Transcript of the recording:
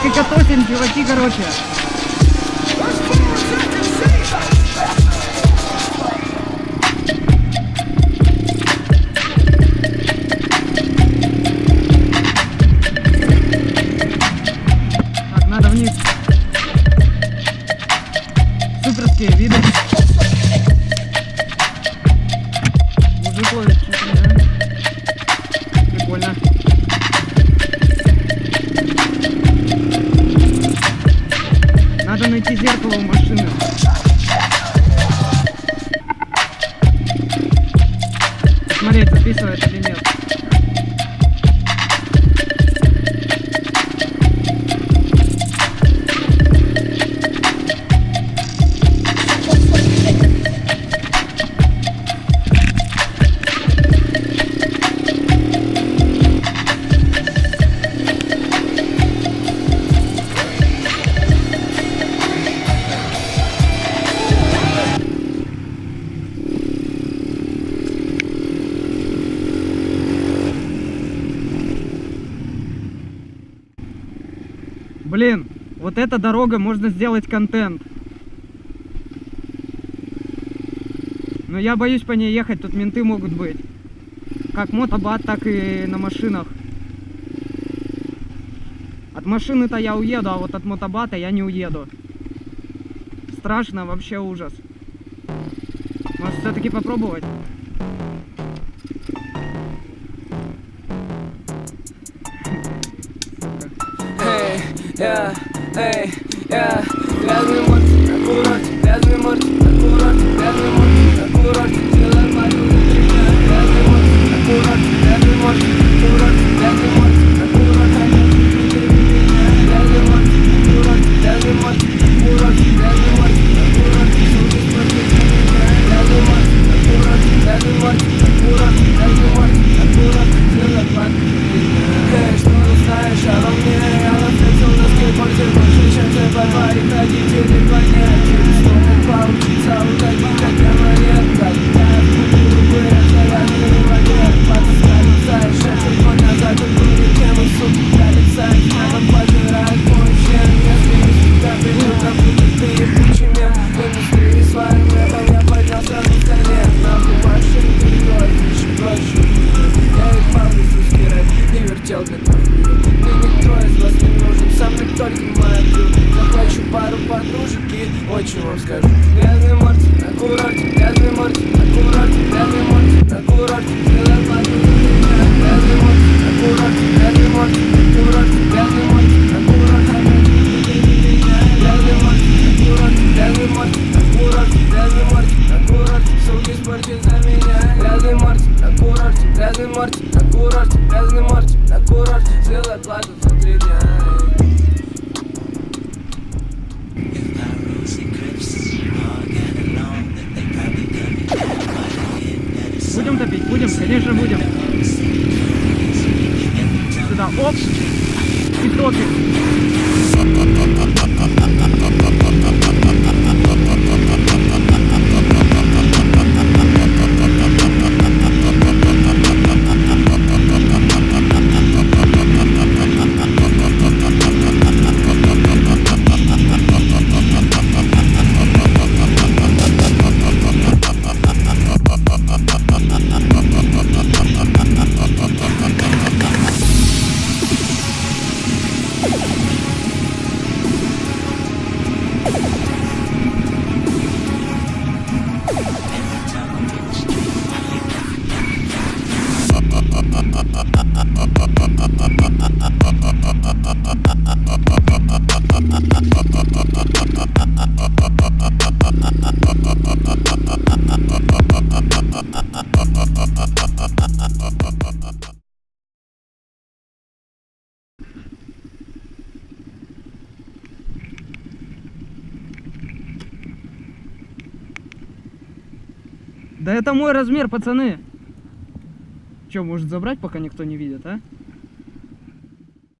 Так и катосим, чуваки, короче. Так, надо вниз. Суперские виды. Мужик ловит чуть-чуть, да? Прикольно. Надо найти зеркало у машины. Смотреть, записывает или нет. Блин, вот эта дорога, можно сделать контент. Но я боюсь по ней ехать, тут менты могут быть. Как мотобат, так и на машинах. От машины-то я уеду, а вот от мотобата я не уеду. Страшно, вообще ужас. Может, все-таки попробовать? Грязный морд, на курорте, грязный морд, на курорте, грязный морд, на курорте, делай мою меня. Грязный морд, на курорте, грязный морд, на курорте, грязный морд, на курорте, грязный морд, на курорте, грязный морд, на курорте, грязный морд, на курорте, суки смотрят на меня. Грязный морд, на курорте, грязный морд, на курорте, грязный морд, на курорте, делай мою меня. Что ты знаешь обо мне? Я встретил на скейтборде больше, чем ты говорит родители понять. Через что мог поучиться уходить от монет. Пролетая в культуру быстро, я не воде. Потаскали знаешь, а чуть назад и были темы, суки, пролетают. Небо пожирает мой член. Если не всегда придут, как будут ты ебучий мем. В индустрии своим рэпом я поднялся на столе. Нахуй машин перевод, лишь проще. Я и повысил скирать и вертел для того. Мне никто из вас не нужен, со мной только моя друг. Захвачу пару подружек и вот что вам скажу. Грязный морд, на курорте, грязный морд, на курорте, грязный морд, на курорте, делай мою меня. Грязный морд, на курорте, грязный морд, на курорте, грязный морд, на курорте, грязный морд, на курорте, грязный морд, на курорте, грязный морд, на курорте, суки спорчат за меня. Грязный морд, на курорте, грязный морд, на курорте, грязный морд, на курорте, сделай плату за 3 дня. Будем топить? Будем, конечно будем. Сюда, оп, и топим. Да это мой размер, пацаны. Че, может забрать, пока никто не видит, а?